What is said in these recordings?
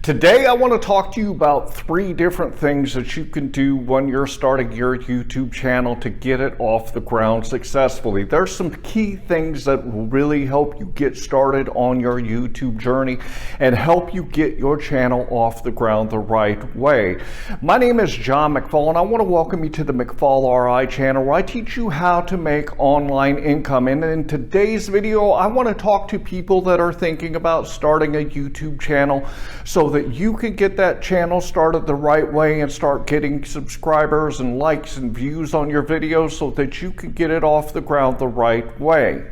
Today I want to talk to you about 3 different things that you can do when you're starting your YouTube channel to get it off the ground successfully. There's some key things that will really help you get started on your YouTube journey and help you get your channel off the ground the right way. My name is John McFall and I want to welcome you to the McFallRI channel where I teach you how to make online income. And in today's video I want to talk to people that are thinking about starting a YouTube channel so that you can get that channel started the right way and start getting subscribers and likes and views on your videos so that you can get it off the ground the right way.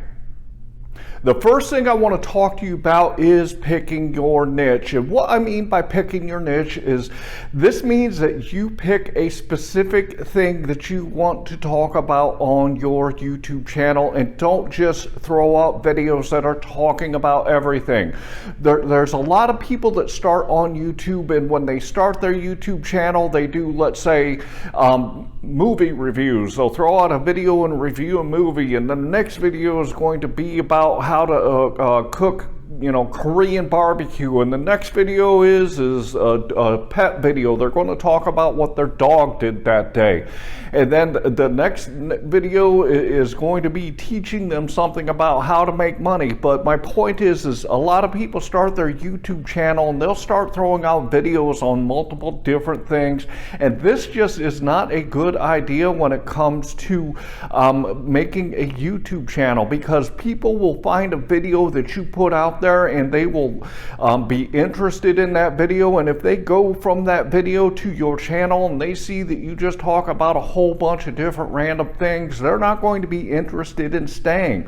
The first thing I want to talk to you about is picking your niche. And what I mean by picking your niche is this means that you pick a specific thing that you want to talk about on your YouTube channel and don't just throw out videos that are talking about everything. There's a lot of people that start on YouTube, and when they start their YouTube channel, they do, let's say, movie reviews. They'll throw out a video and review a movie, and then the next video is going to be about how to cook, Korean barbecue, and the next video is a pet video. They're going to talk about what their dog did that day, and then the next video is going to be teaching them something about how to make money. But my point is a lot of people start their YouTube channel and they'll start throwing out videos on multiple different things, and this just is not a good idea when it comes to making a YouTube channel, because people will find a video that you put out there and they will be interested in that video, and if they go from that video to your channel and they see that you just talk about a whole bunch of different random things, they're not going to be interested in staying.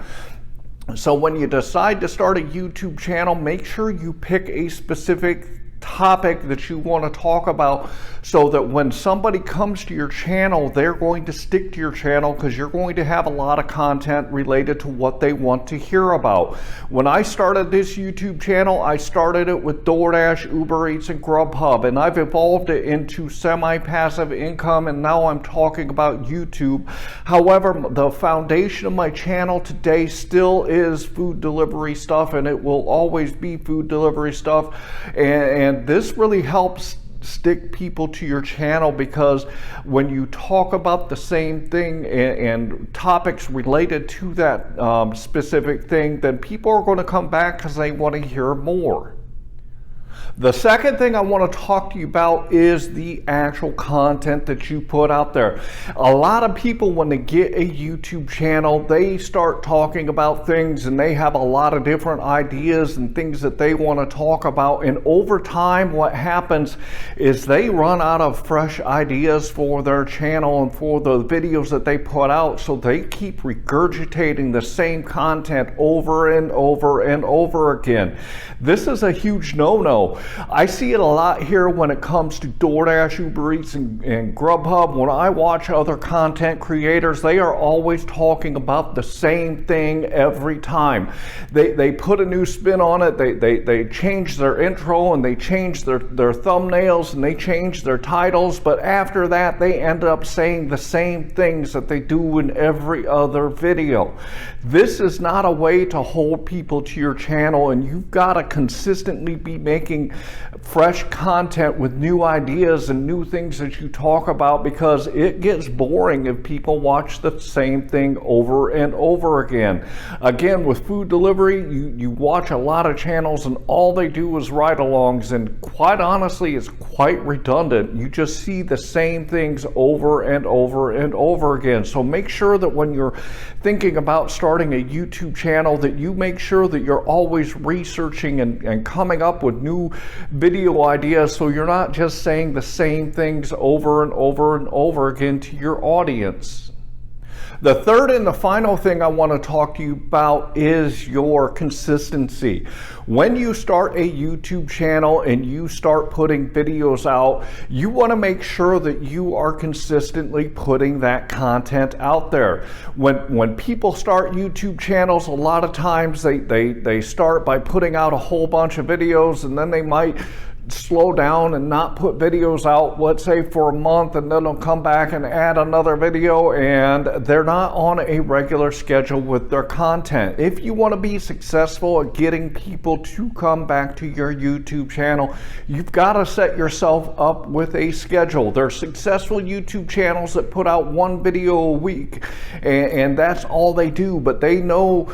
So when you decide to start a YouTube channel, make sure you pick a specific topic that you want to talk about so that when somebody comes to your channel, they're going to stick to your channel because you're going to have a lot of content related to what they want to hear about. When I started this YouTube channel, I started it with DoorDash, Uber Eats, and Grubhub, and I've evolved it into semi-passive income, and now I'm talking about YouTube. However, the foundation of my channel today still is food delivery stuff, and it will always be food delivery stuff, and this really helps stick people to your channel, because when you talk about the same thing and topics related to that specific thing, then people are going to come back because they want to hear more. The second thing I want to talk to you about is the actual content that you put out there. A lot of people, when they get a YouTube channel, they start talking about things and they have a lot of different ideas and things that they want to talk about, and over time what happens is they run out of fresh ideas for their channel and for the videos that they put out, so they keep regurgitating the same content over and over and over again. This is a huge no-no. I see it a lot here when it comes to DoorDash, Uber Eats, and Grubhub. When I watch other content creators, they are always talking about the same thing every time. They put a new spin on it, they change their intro, and they change their thumbnails, and they change their titles, but after that they end up saying the same things that they do in every other video. This is not a way to hold people to your channel, and you've got to consistently be making fresh content with new ideas and new things that you talk about, because it gets boring if people watch the same thing over and over again. Again, with food delivery, you watch a lot of channels and all they do is ride-alongs, and quite honestly it's quite redundant. You just see the same things over and over and over again. So make sure that when you're thinking about starting a YouTube channel, that you make sure that you're always researching and coming up with new video ideas, so you're not just saying the same things over and over and over again to your audience. The third and the final thing I want to talk to you about is your consistency. When you start a YouTube channel and you start putting videos out, you want to make sure that you are consistently putting that content out there. When people start YouTube channels, a lot of times they start by putting out a whole bunch of videos, and then they might slow down and not put videos out, let's say for a month, and then they'll come back and add another video, and they're not on a regular schedule with their content. If you want to be successful at getting people to come back to your YouTube channel, you've got to set yourself up with a schedule. There are successful YouTube channels that put out one video a week, and that's all they do, but they know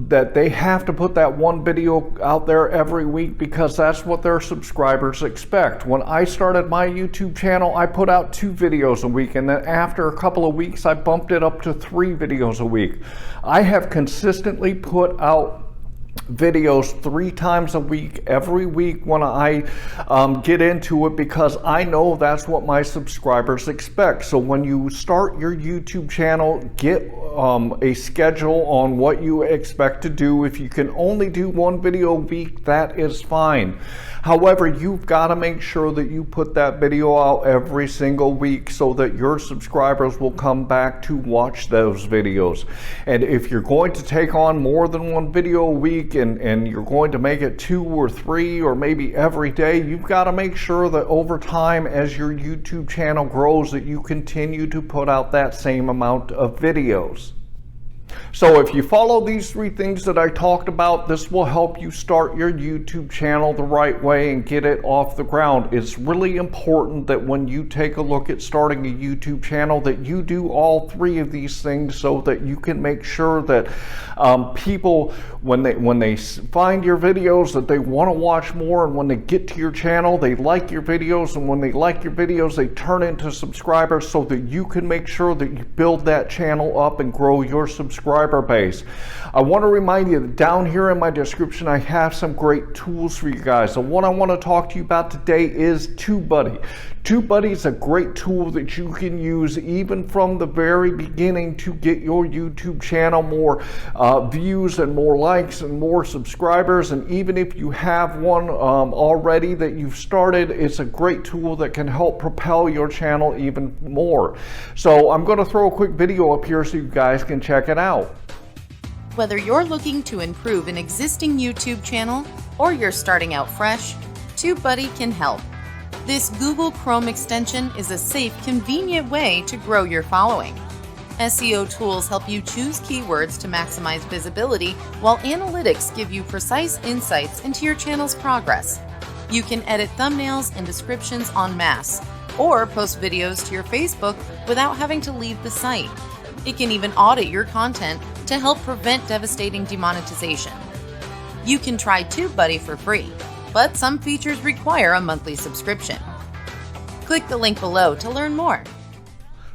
that they have to put that one video out there every week because that's what their subscribers expect. When I started my YouTube channel, I put out 2 videos a week, and then after a couple of weeks I bumped it up to 3 videos a week. I have consistently put out videos 3 times a week, every week when I get into it, because I know that's what my subscribers expect. So when you start your YouTube channel, get a schedule on what you expect to do. If you can only do 1 video a week, that is fine. However, you've got to make sure that you put that video out every single week so that your subscribers will come back to watch those videos. And if you're going to take on more than 1 video a week, and you're going to make it 2 or 3 or maybe every day, you've got to make sure that over time, as your YouTube channel grows, that you continue to put out that same amount of videos. So if you follow these 3 things that I talked about, this will help you start your YouTube channel the right way and get it off the ground. It's really important that when you take a look at starting a YouTube channel, that you do all 3 of these things so that you can make sure that people, when they find your videos, that they want to watch more, and when they get to your channel, they like your videos, and when they like your videos, they turn into subscribers, so that you can make sure that you build that channel up and grow your subscriber base. I want to remind you that down here in my description I have some great tools for you guys. The one I want to talk to you about today is TubeBuddy. TubeBuddy is a great tool that you can use even from the very beginning to get your YouTube channel more views and more likes and more subscribers. And even if you have one already that you've started, it's a great tool that can help propel your channel even more. So I'm going to throw a quick video up here so you guys can check it out. Whether you're looking to improve an existing YouTube channel or you're starting out fresh, TubeBuddy can help. This Google Chrome extension is a safe, convenient way to grow your following. SEO tools help you choose keywords to maximize visibility, while analytics give you precise insights into your channel's progress. You can edit thumbnails and descriptions en masse, or post videos to your Facebook without having to leave the site. It can even audit your content to help prevent devastating demonetization. You can try TubeBuddy for free, but some features require a monthly subscription. Click the link below to learn more.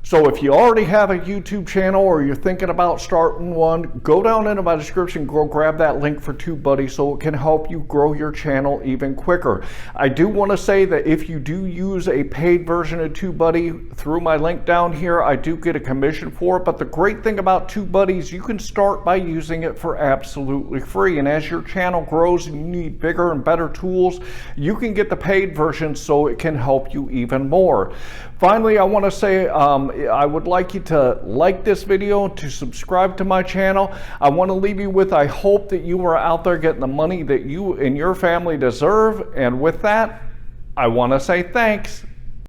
So if you already have a YouTube channel or you're thinking about starting one, go down into my description, go grab that link for TubeBuddy so it can help you grow your channel even quicker. I do want to say that if you do use a paid version of TubeBuddy through my link down here, I do get a commission for it. But the great thing about TubeBuddy is you can start by using it for absolutely free. And as your channel grows and you need bigger and better tools, you can get the paid version so it can help you even more. Finally, I want to say I would like you to like this video, to subscribe to my channel. I want to leave you with, I hope that you are out there getting the money that you and your family deserve. And with that, I want to say thanks.